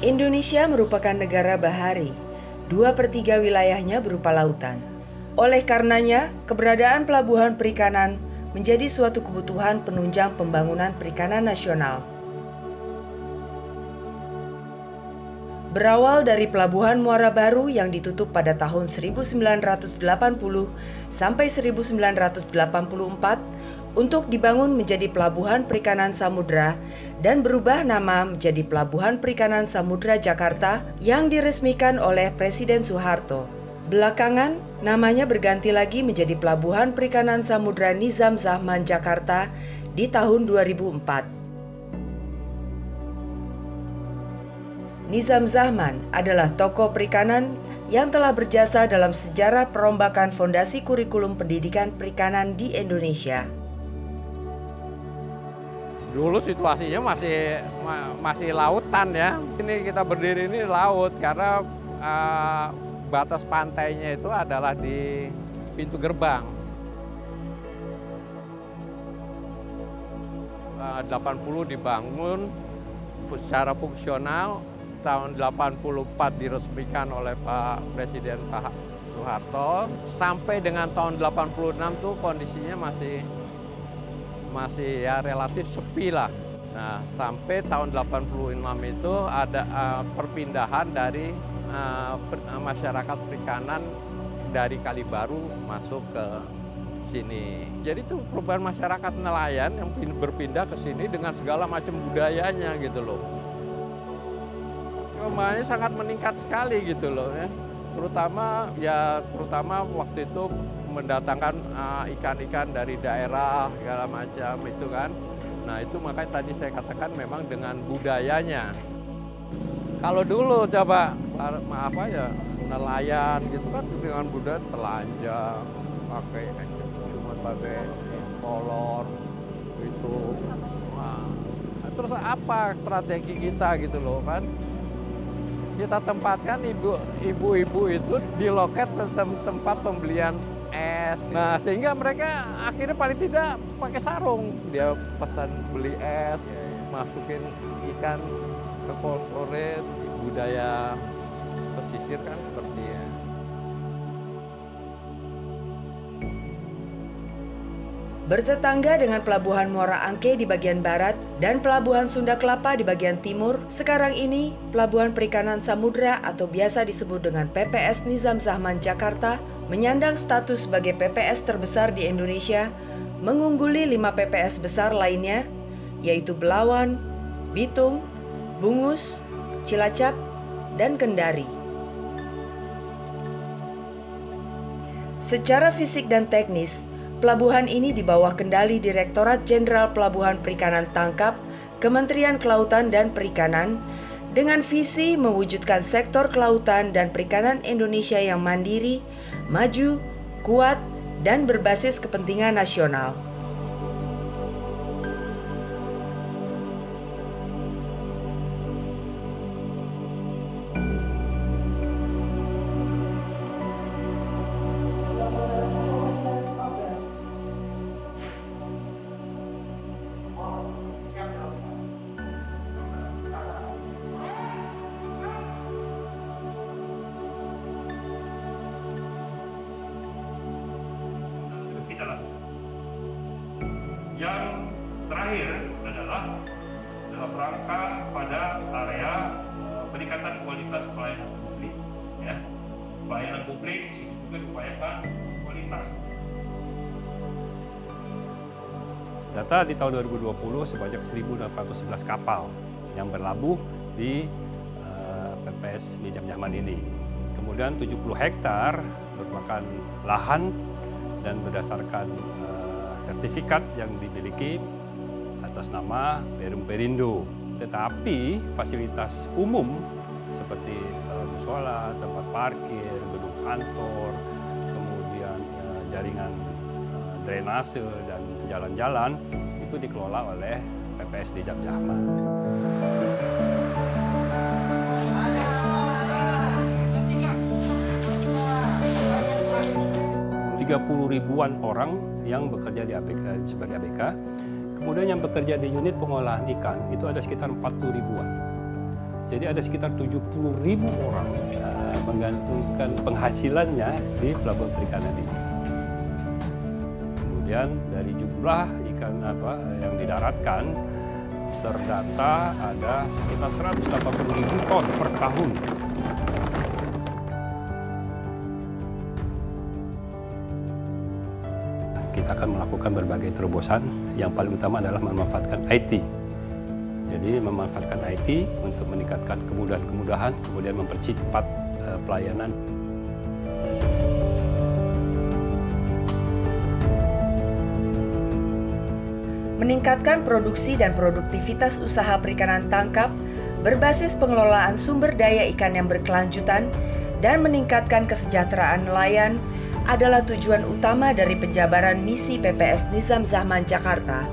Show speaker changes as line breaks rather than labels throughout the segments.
Indonesia merupakan negara bahari, 2/3 wilayahnya berupa lautan. Oleh karenanya, keberadaan pelabuhan perikanan menjadi suatu kebutuhan penunjang pembangunan perikanan nasional. Berawal dari Pelabuhan Muara Baru yang ditutup pada tahun 1980 sampai 1984 untuk dibangun menjadi Pelabuhan Perikanan Samudra dan berubah nama menjadi Pelabuhan Perikanan Samudra Jakarta yang diresmikan oleh Presiden Soeharto. Belakangan, namanya berganti lagi menjadi Pelabuhan Perikanan Samudra Nizam Zahman Jakarta di tahun 2004. Nizam Zahman adalah tokoh perikanan yang telah berjasa dalam sejarah perombakan fondasi kurikulum pendidikan perikanan di Indonesia.
Dulu situasinya masih lautan ya. Ini kita berdiri ini laut karena batas pantainya itu adalah di pintu gerbang. 80 dibangun secara fungsional, tahun 84 diresmikan oleh Pak Presiden Pak Soeharto. Sampai dengan tahun 86 tuh kondisinya masih ya relatif sepi lah. Nah, sampai tahun 86 itu ada perpindahan dari masyarakat perikanan dari Kalibaru masuk ke sini. Jadi itu perubahan masyarakat nelayan yang berpindah ke sini dengan segala macam budayanya gitu loh. Kembangnya sangat meningkat sekali gitu loh ya. Terutama waktu itu mendatangkan ikan-ikan dari daerah segala macam itu kan. Nah itu makanya tadi saya katakan memang dengan budayanya. Kalau dulu coba nelayan gitu kan dengan budaya telanjang, pakai kolor gitu. Nah, terus apa strategi kita gitu loh kan? Kita tempatkan ibu-ibu itu di loket tempat pembelian es. Nah, sehingga mereka akhirnya paling tidak pakai sarung. Dia pesan beli es, masukin ikan ke cold storage. Budaya pesisir kan seperti ya.
Bertetangga dengan Pelabuhan Muara Angke di bagian barat dan Pelabuhan Sunda Kelapa di bagian timur, sekarang ini Pelabuhan Perikanan Samudra atau biasa disebut dengan PPS Nizam Zahman Jakarta menyandang status sebagai PPS terbesar di Indonesia, mengungguli 5 PPS besar lainnya, yaitu Belawan, Bitung, Bungus, Cilacap, dan Kendari. Secara fisik dan teknis, pelabuhan ini di bawah kendali Direktorat Jenderal Pelabuhan Perikanan Tangkap, Kementerian Kelautan dan Perikanan, dengan visi mewujudkan sektor kelautan dan perikanan Indonesia yang mandiri, maju, kuat, dan berbasis kepentingan nasional.
Yang terakhir adalah dalam rangka pada area peningkatan kualitas pelayanan publik. Ya. Pelayanan publik juga diupayakan kualitas.
Data di tahun 2020 sebanyak 1.811 kapal yang berlabuh di PPS Nizam Zahman ini. Kemudian 70 hektar merupakan lahan dan berdasarkan sertifikat yang dimiliki atas nama Perum Perindo. Tetapi fasilitas umum seperti musola, tempat parkir, gedung kantor, kemudian jaringan drainase dan jalan-jalan itu dikelola oleh PPS Nizam Zahman. 30 ribuan orang yang bekerja di ABK sebagai ABK. Kemudian yang bekerja di unit pengolahan ikan itu ada sekitar 40 ribuan. Jadi ada sekitar 70.000 orang menggantungkan penghasilannya di pelabuhan perikanan ini. Kemudian dari jumlah ikan yang didaratkan, terdata ada sekitar 180.000 ton per tahun. Kita akan melakukan berbagai terobosan. Yang paling utama adalah memanfaatkan IT. Jadi memanfaatkan IT untuk meningkatkan kemudahan-kemudahan, kemudian mempercepat pelayanan.
Meningkatkan produksi dan produktivitas usaha perikanan tangkap berbasis pengelolaan sumber daya ikan yang berkelanjutan dan meningkatkan kesejahteraan nelayan adalah tujuan utama dari penjabaran misi PPS Nizam Zaman Jakarta.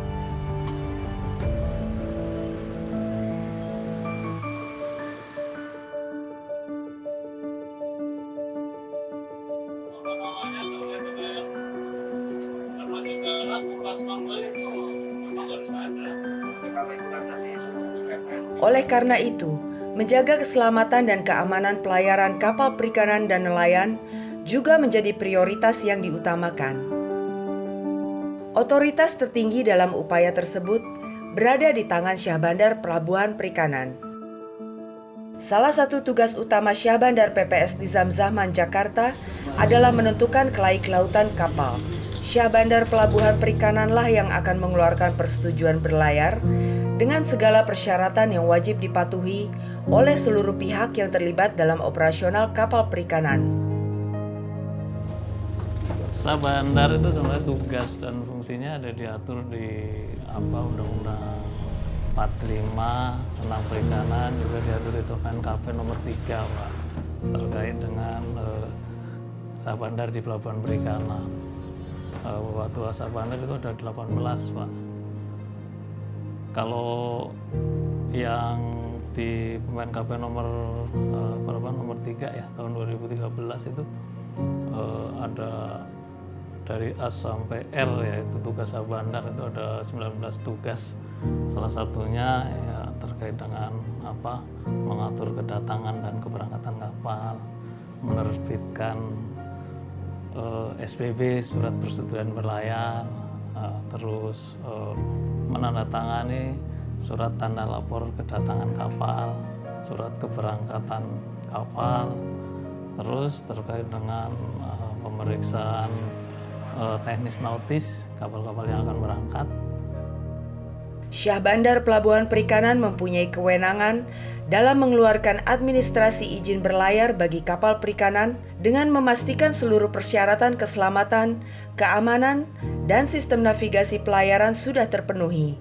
Oleh karena itu, menjaga keselamatan dan keamanan pelayaran kapal perikanan dan nelayan juga menjadi prioritas yang diutamakan. Otoritas tertinggi dalam upaya tersebut berada di tangan Syah Bandar Pelabuhan Perikanan. Salah satu tugas utama Syah Bandar PPS Nizam Zaman Jakarta adalah menentukan kelaik lautan kapal. Syah Bandar Pelabuhan Perikananlah yang akan mengeluarkan persetujuan berlayar dengan segala persyaratan yang wajib dipatuhi oleh seluruh pihak yang terlibat dalam operasional kapal perikanan.
Syah Bandar itu sebenarnya tugas dan fungsinya ada diatur di Undang-Undang 45 tentang perikanan, juga diatur di KP nomor 3 Pak, terkait dengan Syah Bandar di Pelabuhan Perikanan. Waktu Syah Bandar itu ada 18 Pak. Kalau yang di KP nomor nomor 3 ya tahun 2013 itu ada dari A sampai R, yaitu tugas Syah Bandar itu ada 19 tugas. Salah satunya ya terkait dengan mengatur kedatangan dan keberangkatan kapal, menerbitkan SPB surat persetujuan berlayar, terus menandatangani surat tanda lapor kedatangan kapal, surat keberangkatan kapal, terus terkait dengan pemeriksaan teknis nautis kapal-kapal yang akan berangkat.
Syah Bandar Pelabuhan Perikanan mempunyai kewenangan dalam mengeluarkan administrasi izin berlayar bagi kapal perikanan dengan memastikan seluruh persyaratan keselamatan, keamanan, dan sistem navigasi pelayaran sudah terpenuhi.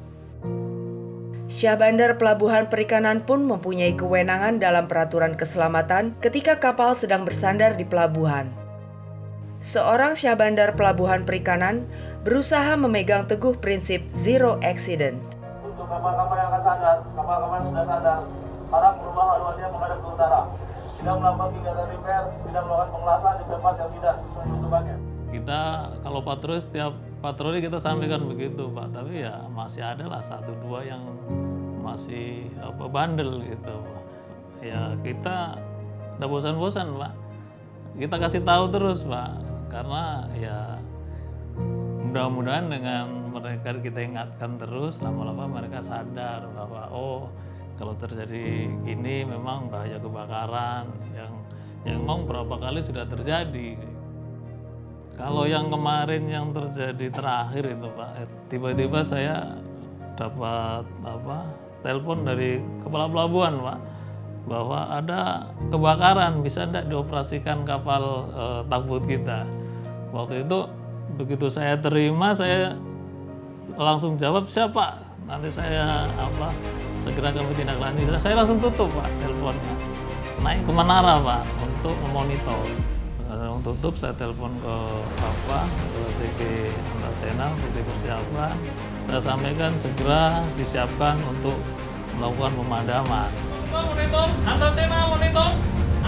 Syah Bandar Pelabuhan Perikanan pun mempunyai kewenangan dalam peraturan keselamatan ketika kapal sedang bersandar di pelabuhan. Seorang Syah Bandar Pelabuhan Perikanan berusaha memegang teguh prinsip zero accident.
Untuk kapal-kapal yang akan sandar, kapal-kapal yang sudah sandar, para merubah haluannya menghadap ke utara. Tidak melakukan kegiatan repair, tidak melakukan pengelasan di tempat yang tidak sesuai peruntukannya.
Kita kalau patroli, setiap patroli kita sampaikan begitu Pak, tapi ya masih ada lah 1-2 yang masih bandel gitu Pak. Ya kita udah bosan-bosan Pak, kita kasih tahu terus Pak, karena ya mudah-mudahan dengan mereka kita ingatkan terus, lama-lama mereka sadar bahwa kalau terjadi gini memang bahaya kebakaran yang memang berapa kali sudah terjadi. Kalau yang kemarin yang terjadi terakhir itu Pak, tiba-tiba saya dapat telepon dari kepala pelabuhan Pak, bahwa ada kebakaran, bisa enggak dioperasikan kapal tugboat kita. Waktu itu begitu saya terima, saya langsung jawab, siapa? Nanti saya segera kami tindak lanjut. Saya langsung tutup Pak teleponnya, naik ke menara Pak untuk memonitor. Tutup, saya telepon ke TG Antasena untuk dipersiapkan. Saya sampaikan segera disiapkan untuk melakukan pemadaman. Monitor,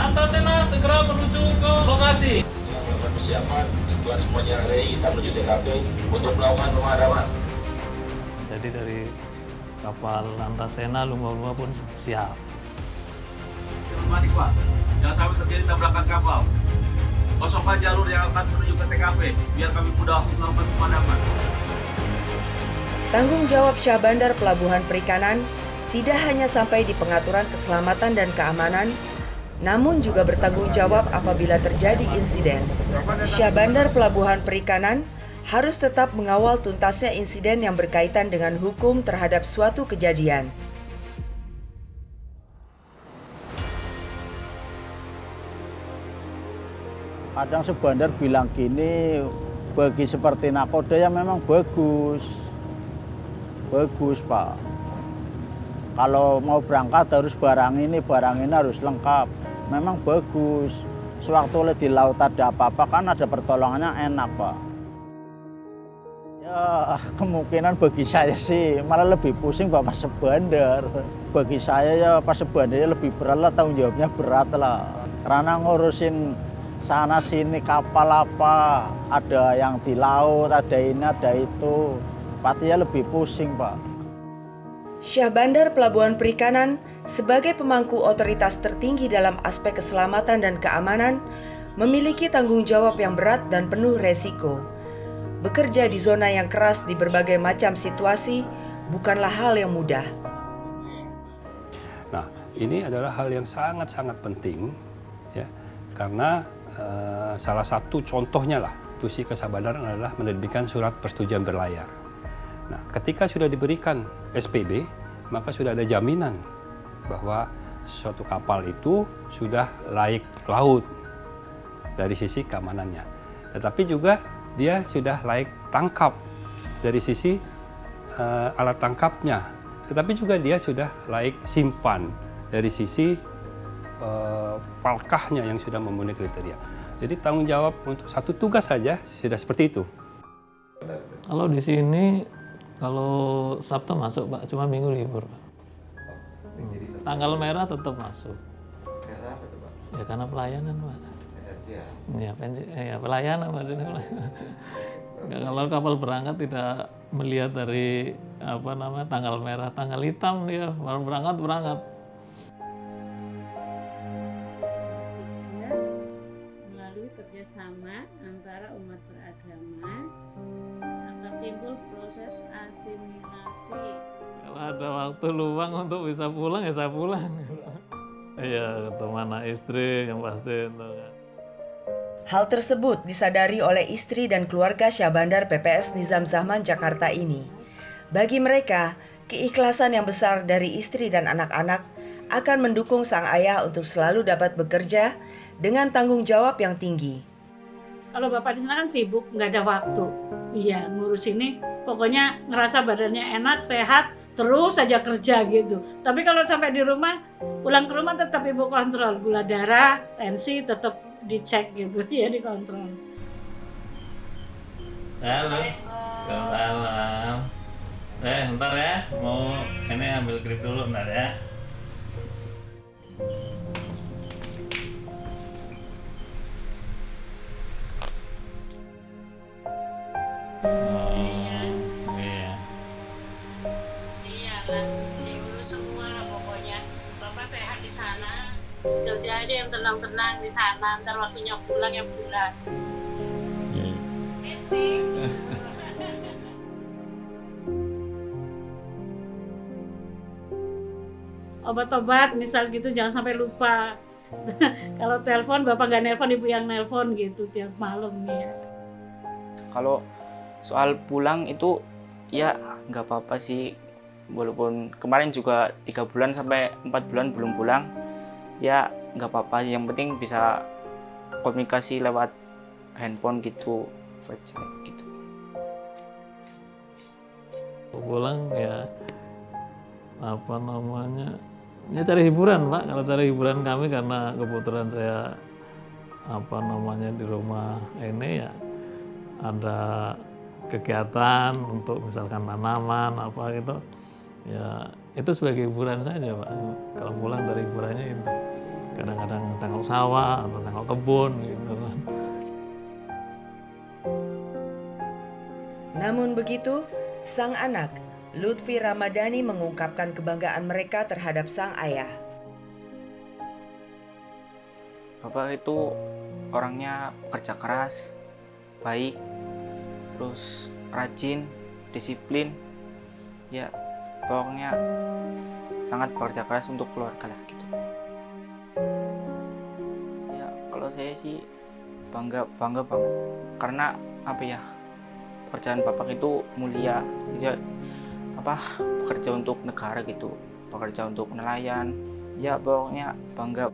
Antasena segera menuju ke lokasi.
Melakukan persiapan setelah semuanya ready, kita menuju TKP untuk melakukan pemadaman.
Jadi dari kapal Antasena lumba-lumba pun siap.
Jangan panik Pak, jangan sampai terjadi tabrakan kapal. Kosongkan jalur yang akan menuju ke TKP, biar kami mudah melakukan pemadaman.
Tanggung jawab Syah Bandar Pelabuhan Perikanan tidak hanya sampai di pengaturan keselamatan dan keamanan, namun juga bertanggung jawab apabila terjadi insiden. Syah Bandar Pelabuhan Perikanan harus tetap mengawal tuntasnya insiden yang berkaitan dengan hukum terhadap suatu kejadian.
Kadang Sebandar bilang gini, bagi seperti nakoda ya memang bagus. Bagus Pak. Kalau mau berangkat harus barang ini harus lengkap. Memang bagus. Sewaktu di laut ada apa-apa kan ada pertolongannya enak Pak. Ya kemungkinan bagi saya sih malah lebih pusing Bapak Sebandar. Bagi saya ya Pak Sebandarnya lebih berat lah, tanggung jawabnya berat lah. Karena ngurusin sana sini kapal apa, ada yang di laut, ada ini, ada itu. Pastinya lebih pusing Pak.
Syah Bandar Pelabuhan Perikanan sebagai pemangku otoritas tertinggi dalam aspek keselamatan dan keamanan memiliki tanggung jawab yang berat dan penuh resiko. Bekerja di zona yang keras di berbagai macam situasi bukanlah hal yang mudah.
Nah, ini adalah hal yang sangat-sangat penting, ya, karena salah satu contohnya lah, Tusi ke Syah Bandar adalah menerbitkan surat persetujuan berlayar. Nah, ketika sudah diberikan SPB, maka sudah ada jaminan bahwa suatu kapal itu sudah layak laut dari sisi keamanannya. Tetapi juga dia sudah layak tangkap dari sisi alat tangkapnya. Tetapi juga dia sudah layak simpan dari sisi palkahnya yang sudah memenuhi kriteria. Jadi tanggung jawab untuk satu tugas saja sudah seperti itu.
Kalau di sini, kalau Sabtu masuk Pak, cuma Minggu libur Pak. Tanggal merah tetap masuk.
Karena apa tuh Pak?
Ya karena pelayanan Pak.
Esensial.
Ya pelayanan Mas ini. Kalau kapal berangkat tidak melihat dari tanggal merah, tanggal hitam dia baru berangkat.
Melalui kerjasama antara umat beragama akan timbul proses asimilasi.
Kalau ada waktu luang untuk bisa pulang ya saya pulang. Iya, ketemu anak istri yang pasti itu kan.
Hal tersebut disadari oleh istri dan keluarga Syah Bandar PPS Nizam Zahman Jakarta ini. Bagi mereka, keikhlasan yang besar dari istri dan anak-anak akan mendukung sang ayah untuk selalu dapat bekerja dengan tanggung jawab yang tinggi.
Kalau bapak di sana kan sibuk, nggak ada waktu. Iya, ngurus ini, pokoknya ngerasa badannya enak, sehat, terus saja kerja gitu. Tapi kalau sampai di rumah, pulang ke rumah tetap ibu kontrol. Gula darah, tensi tetap dicek gitu, ya dikontrol.
Halo. Salam. Bentar ya, mau ini ambil grip dulu bentar ya.
Iya lah, diurus semua lah pokoknya. Bapak sehat di sana, kerja aja yang tenang-tenang di sana. Ntar waktunya pulang ya pulang. Obat-obat misal gitu jangan sampai lupa. Kalau telepon bapak nggak nelpon, ibu yang nelpon gitu tiap malam nih ya.
Kalau soal pulang itu ya nggak apa-apa sih, walaupun kemarin juga 3 bulan sampai 4 bulan belum pulang, ya nggak apa-apa, yang penting bisa komunikasi lewat handphone gitu, voice chat gitu.
Pulang ya ya cari hiburan Pak. Kalau cari hiburan kami karena kebetulan saya di rumah ini ya ada kegiatan untuk misalkan tanaman apa gitu ya, itu sebagai hiburan saja Pak. Kalau pulang dari hiburannya itu kadang-kadang tengok sawah atau tengok kebun gitu kan.
Namun begitu, sang anak Lutfi Ramadhani mengungkapkan kebanggaan mereka terhadap sang ayah.
Bapak itu orangnya kerja keras, baik, terus rajin, disiplin, ya pokoknya sangat bekerja keras untuk keluarga lah gitu. Ya kalau saya sih bangga banget karena apa ya, pekerjaan Bapak itu mulia, dia bekerja untuk negara gitu, bekerja untuk nelayan, ya pokoknya bangga.